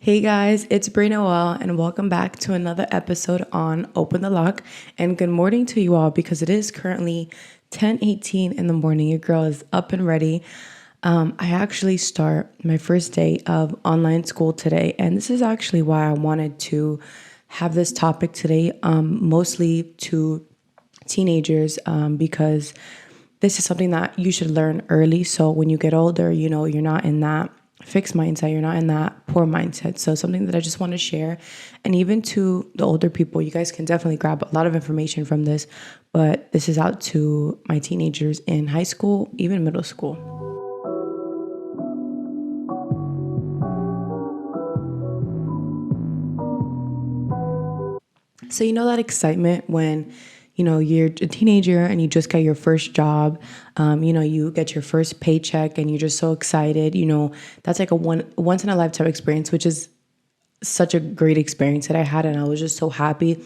Hey guys, it's Brie Noel, and welcome back to another episode on Open the Lock. And good morning to you all because it is currently 10:18 in the morning. Your girl is up and ready. I actually start my first day of online school today, and this is actually why I wanted to have this topic today, mostly to teenagers, because this is something that you should learn early. So when you get older, you're not in that fixed mindset, you're not in that poor mindset. So something that I just want to share. And even to the older people, you guys can definitely grab a lot of information from this, but this is out to my teenagers in high school, even middle school. So that excitement when you're a teenager and you just got your first job, you get your first paycheck and you're just so excited. That's like a once in a lifetime experience, which is such a great experience that I had. And I was just so happy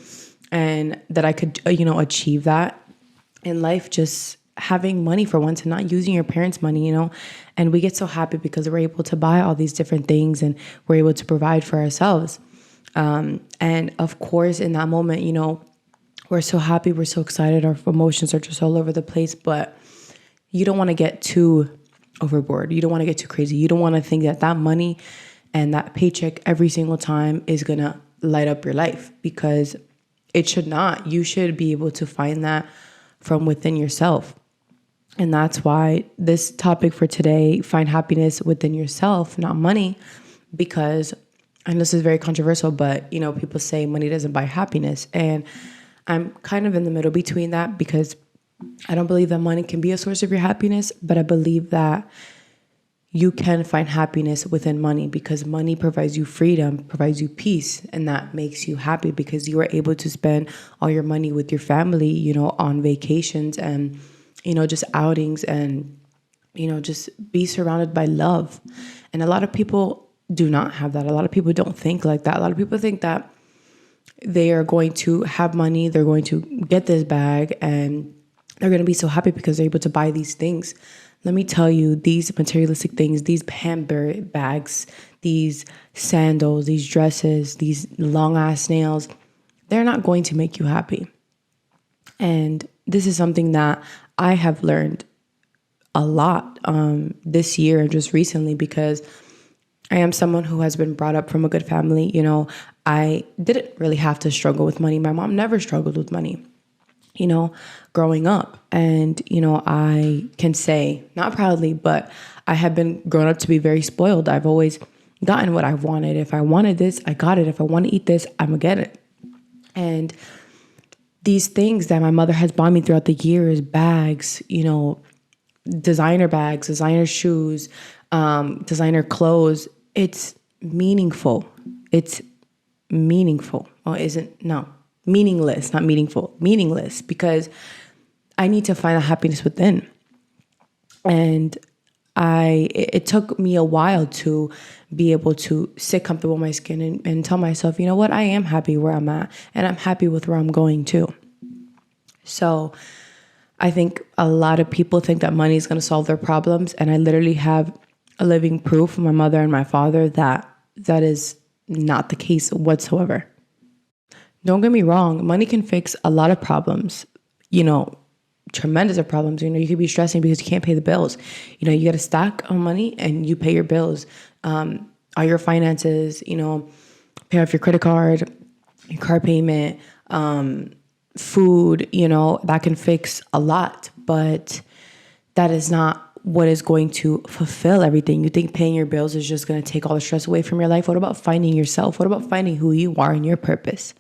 and that I could, achieve that in life, just having money for once and not using your parents' money, and we get so happy because we're able to buy all these different things and we're able to provide for ourselves. And of course, in that moment, we're so happy, we're so excited, our emotions are just all over the place, but you don't want to get too overboard. You don't want to get too crazy. You don't want to think that money and that paycheck every single time is going to light up your life, because it should not. You should be able to find that from within yourself. And that's why this topic for today, find happiness within yourself, not money, because, and this is very controversial, but people say money doesn't buy happiness. And I'm kind of in the middle between that, because I don't believe that money can be a source of your happiness, but I believe that you can find happiness within money, because money provides you freedom, provides you peace, and that makes you happy because you are able to spend all your money with your family, on vacations and, just outings and, just be surrounded by love. And a lot of people do not have that. A lot of people don't think like that. A lot of people think that they are going to have money, they're going to get this bag, and they're going to be so happy because they're able to buy these things. Let me tell you, these materialistic things, these handbags, these sandals, these dresses, these long-ass nails, they're not going to make you happy. And this is something that I have learned a lot this year and just recently, because I am someone who has been brought up from a good family. I didn't really have to struggle with money. My mom never struggled with money, growing up. And, I can say, not proudly, but I have been grown up to be very spoiled. I've always gotten what I wanted. If I wanted this, I got it. If I want to eat this, I'm going to get it. And these things that my mother has bought me throughout the years, bags, designer bags, designer shoes, designer clothes, it's meaningful. It's meaningful. Meaningless, not meaningful, meaningless, because I need to find the happiness within. And it took me a while to be able to sit comfortable in my skin and tell myself, you know what, I am happy where I'm at, and I'm happy with where I'm going to. So I think a lot of people think that money is going to solve their problems. And I literally have a living proof from my mother and my father that is not the case whatsoever. Don't get me wrong. Money can fix a lot of problems, tremendous of problems. You could be stressing because you can't pay the bills. You get a stack of money and you pay your bills, all your finances, pay off your credit card, your car payment, food, that can fix a lot, but that is not what is going to fulfill everything. You think paying your bills is just going to take all the stress away from your life? What about finding yourself? What about finding who you are and your purpose?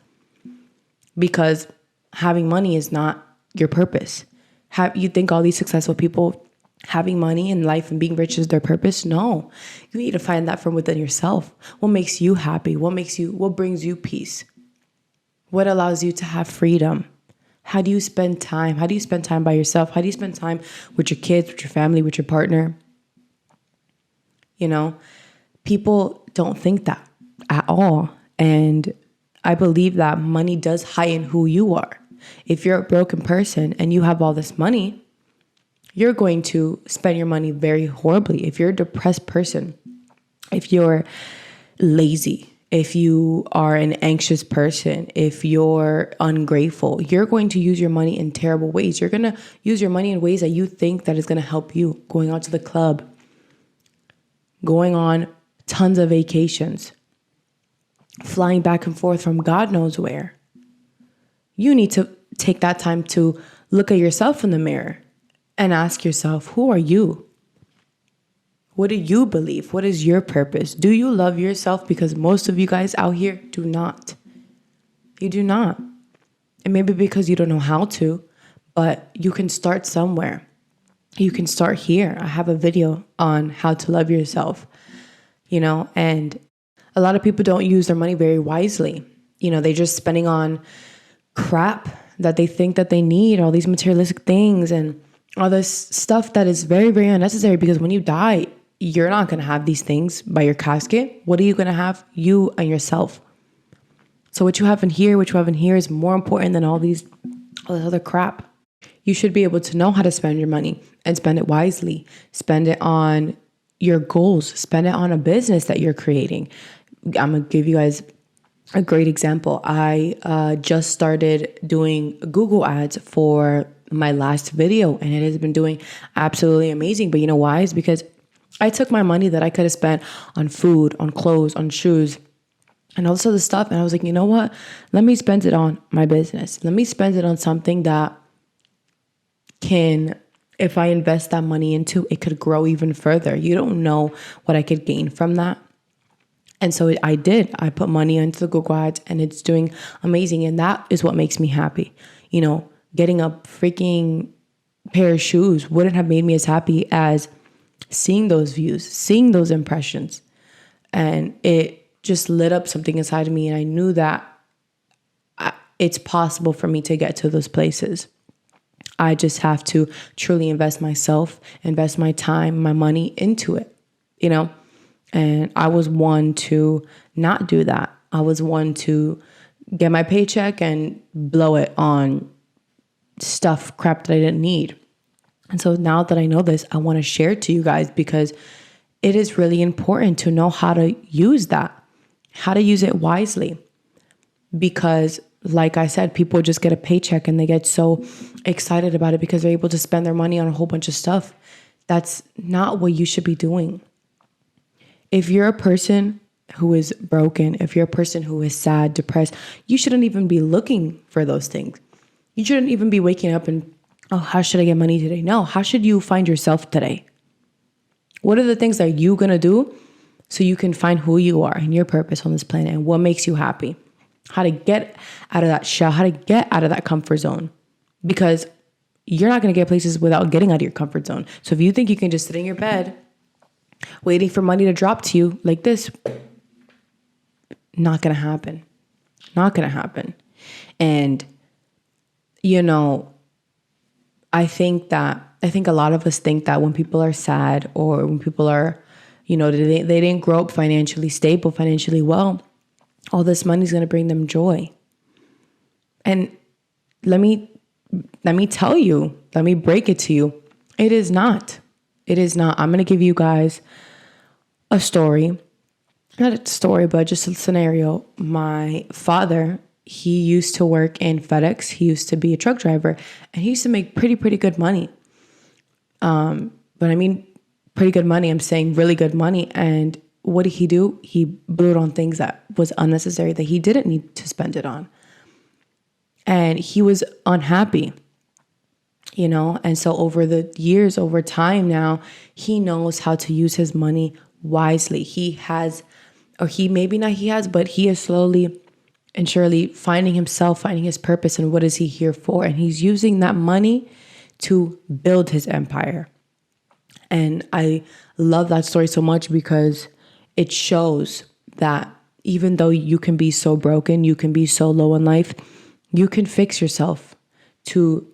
Because having money is not your purpose. You think all these successful people having money in life and being rich is their purpose? No. You need to find that from within yourself. What makes you happy? What brings you peace? What allows you to have freedom? How do you spend time? How do you spend time by yourself? How do you spend time with your kids, with your family, with your partner? People don't think that at all. And I believe that money does heighten who you are. If you're a broken person and you have all this money, you're going to spend your money very horribly. If you're a depressed person, if you're lazy, if you are an anxious person, if you're ungrateful, you're going to use your money in terrible ways. You're going to use your money in ways that you think that is going to help you. Going out to the club, going on tons of vacations, flying back and forth from God knows where. You need to take that time to look at yourself in the mirror and ask yourself, who are you? What do you believe? What is your purpose? Do you love yourself? Because most of you guys out here do not. You do not. And maybe because you don't know how to, but you can start somewhere. You can start here. I have a video on how to love yourself, and a lot of people don't use their money very wisely. They're just spending on crap that they think that they need, all these materialistic things and all this stuff that is very, very unnecessary, because when you die, you're not going to have these things by your casket. What are you going to have? You and yourself. So what you have in here is more important than all this other crap. You should be able to know how to spend your money and spend it wisely. Spend it on your goals. Spend it on a business that you're creating. I'm going to give you guys a great example. I just started doing Google ads for my last video, and it has been doing absolutely amazing. But you know why? It's because I took my money that I could have spent on food, on clothes, on shoes, and all this other stuff. And I was like, you know what? Let me spend it on my business. Let me spend it on something that can, if I invest that money into, it could grow even further. You don't know what I could gain from that. And so I did. I put money into the Google ads, and it's doing amazing. And that is what makes me happy. Getting a freaking pair of shoes wouldn't have made me as happy as seeing those views, seeing those impressions. And it just lit up something inside of me. And I knew that it's possible for me to get to those places. I just have to truly invest myself, invest my time, my money into it, And I was one to not do that. I was one to get my paycheck and blow it on crap that I didn't need. And so now that I know this, I want to share it to you guys, because it is really important to know how to use that, how to use it wisely. Because like I said, people just get a paycheck and they get so excited about it because they're able to spend their money on a whole bunch of stuff. That's not what you should be doing. If you're a person who is broken, if you're a person who is sad, depressed, you shouldn't even be looking for those things. You shouldn't even be waking up and, how should I get money today? No, how should you find yourself today? What are the things that you're going to do so you can find who you are and your purpose on this planet and what makes you happy? How to get out of that shell, how to get out of that comfort zone. Because you're not going to get places without getting out of your comfort zone. So if you think you can just sit in your bed waiting for money to drop to you like this, not going to happen. Not going to happen. And, I think a lot of us think that when people are sad or when people are, they didn't grow up financially stable, financially well, all this money is going to bring them joy. And let me tell you, let me break it to you. It is not. It is not. I'm going to give you guys a story, not a story, but just a scenario. My father, he used to work in FedEx. He used to be a truck driver, and he used to make pretty good money. But I mean, pretty good money. I'm saying really good money. And what did he do? He blew it on things that was unnecessary, that he didn't need to spend it on. And he was unhappy, And so over the years, over time now, he knows how to use his money wisely. But he is slowly and surely finding himself, finding his purpose, and what is he here for. And he's using that money to build his empire. And I love that story so much because it shows that even though you can be so broken, you can be so low in life, you can fix yourself to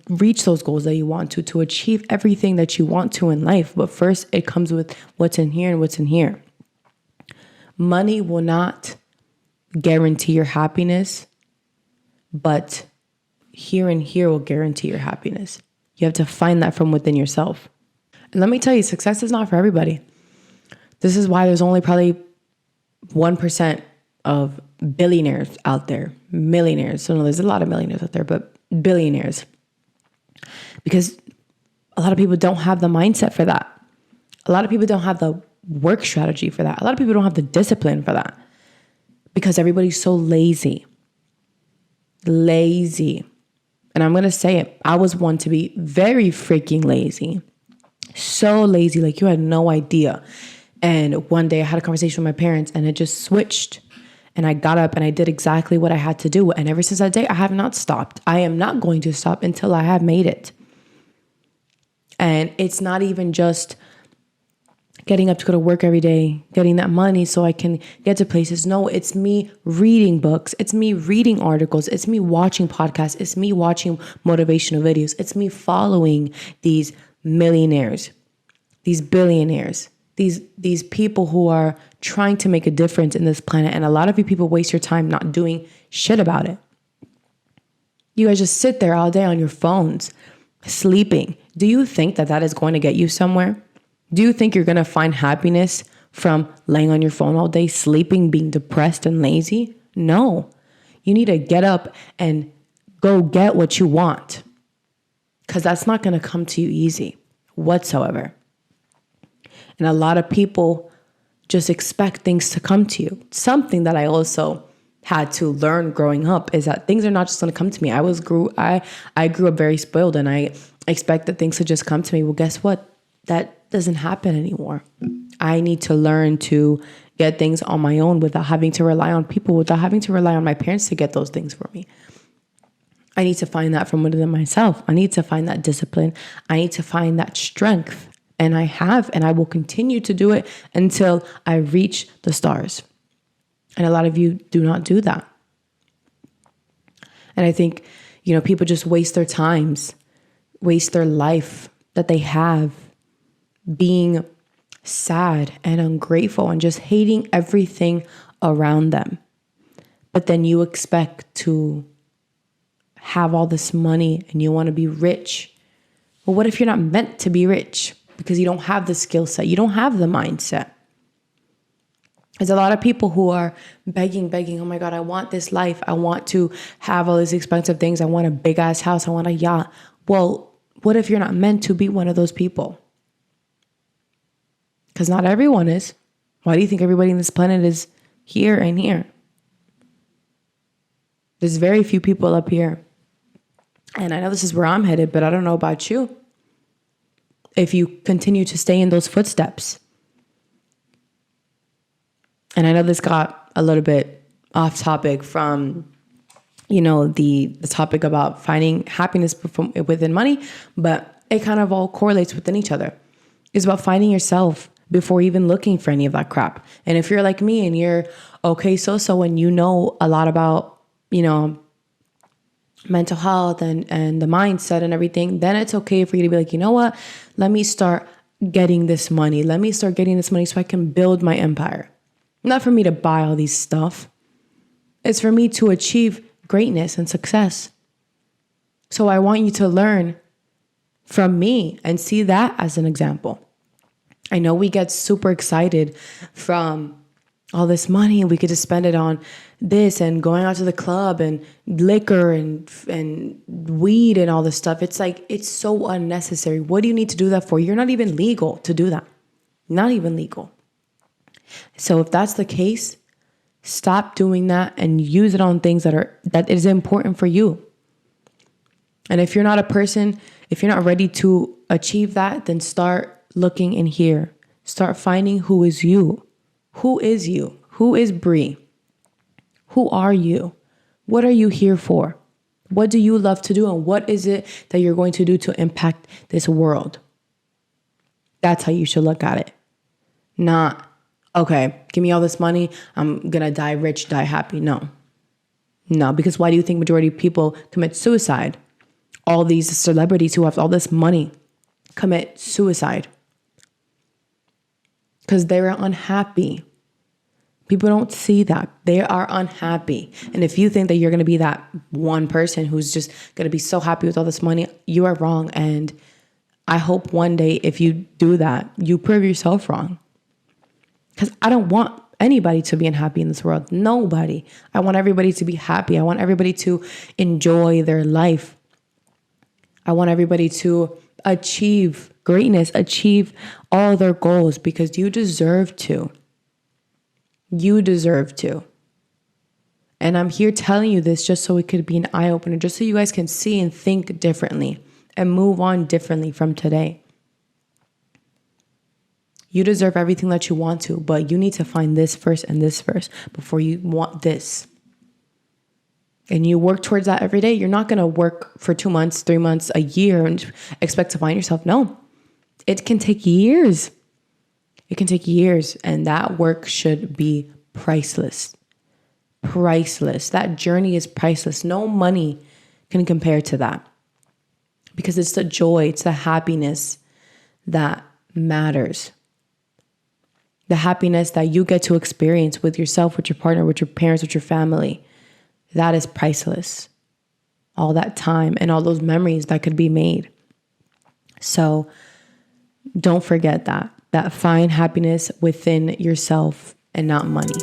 reach those goals that you want to achieve everything that you want to in life. But first, it comes with what's in here and what's in here. Money will not guarantee your happiness, but here and here will guarantee your happiness. You have to find that from within yourself. And let me tell you, success is not for everybody. This is why there's only probably 1% of billionaires out there, millionaires. So no, there's a lot of millionaires out there, but billionaires. Because a lot of people don't have the mindset for that. A lot of people don't have the work strategy for that. A lot of people don't have the discipline for that because everybody's so lazy. Lazy. And I'm going to say it. I was one to be very freaking lazy. So lazy, like you had no idea. And one day I had a conversation with my parents and it just switched. And I got up and I did exactly what I had to do. And ever since that day, I have not stopped. I am not going to stop until I have made it. And it's not even just getting up to go to work every day, getting that money so I can get to places. No, it's me reading books. It's me reading articles. It's me watching podcasts. It's me watching motivational videos. It's me following these millionaires, these billionaires, these people who are trying to make a difference in this planet. And a lot of you people waste your time not doing shit about it. You guys just sit there all day on your phones, sleeping. Do you think that is going to get you somewhere? Do you think you're going to find happiness from laying on your phone all day, sleeping, being depressed and lazy? No. You need to get up and go get what you want, because that's not going to come to you easy whatsoever. And a lot of people just expect things to come to you. Something that I also had to learn growing up is that things are not just going to come to me. I grew up very spoiled and I expected things to just come to me. Well, guess what? That doesn't happen anymore. I need to learn to get things on my own without having to rely on people, without having to rely on my parents to get those things for me. I need to find that from within myself. I need to find that discipline. I need to find that strength. And I have, and I will continue to do it until I reach the stars. And a lot of you do not do that. And I think, people just waste their times, waste their life that they have being sad and ungrateful and just hating everything around them. But then you expect to have all this money and you want to be rich. Well, what if you're not meant to be rich? Because you don't have the skill set. You don't have the mindset. There's a lot of people who are begging. Oh my God, I want this life. I want to have all these expensive things. I want a big ass house. I want a yacht. Well, what if you're not meant to be one of those people? Because not everyone is. Why do you think everybody on this planet is here and here? There's very few people up here. And I know this is where I'm headed, but I don't know about you. If you continue to stay in those footsteps. And I know this got a little bit off topic from, the topic about finding happiness within money, but it kind of all correlates within each other. It's about finding yourself before even looking for any of that crap. And if you're like me and you're okay, so and you know a lot about, mental health and the mindset and everything, then it's okay for you to be like, you know what? Let me start getting this money. Let me start getting this money so I can build my empire. Not for me to buy all these stuff. It's for me to achieve greatness and success. So I want you to learn from me and see that as an example. I know we get super excited from all this money and we could just spend it on this and going out to the club and liquor and weed and all this stuff. It's like, it's so unnecessary. What do you need to do that for? You're not even legal to do that. Not even legal. So if that's the case, stop doing that and use it on things that is important for you. And if you're not a person, if you're not ready to achieve that, then start looking in here. Start finding who is you. Who is you? Who is Bree? Who are you? What are you here for? What do you love to do? And what is it that you're going to do to impact this world? That's how you should look at it. Not, okay, give me all this money. I'm going to die rich, die happy. No, because why do you think majority of people commit suicide? All these celebrities who have all this money commit suicide because they're unhappy. People don't see that. They are unhappy. And if you think that you're going to be that one person who's just going to be so happy with all this money, you are wrong. And I hope one day if you do that, you prove yourself wrong. Because I don't want anybody to be unhappy in this world. Nobody. I want everybody to be happy. I want everybody to enjoy their life. I want everybody to achieve greatness, achieve all their goals, because you deserve to. You deserve to. And I'm here telling you this just so it could be an eye-opener, just so you guys can see and think differently and move on differently from today. You deserve everything that you want to, but you need to find this first and this first before you want this. And you work towards that every day. You're not going to work for 2 months, 3 months, a year and expect to find yourself. No, it can take years. It can take years. And that work should be priceless. Priceless. That journey is priceless. No money can compare to that, because it's the joy, it's the happiness that matters. The happiness that you get to experience with yourself, with your partner, with your parents, with your family. That is priceless. All that time and all those memories that could be made. So don't forget that find happiness within yourself and not money.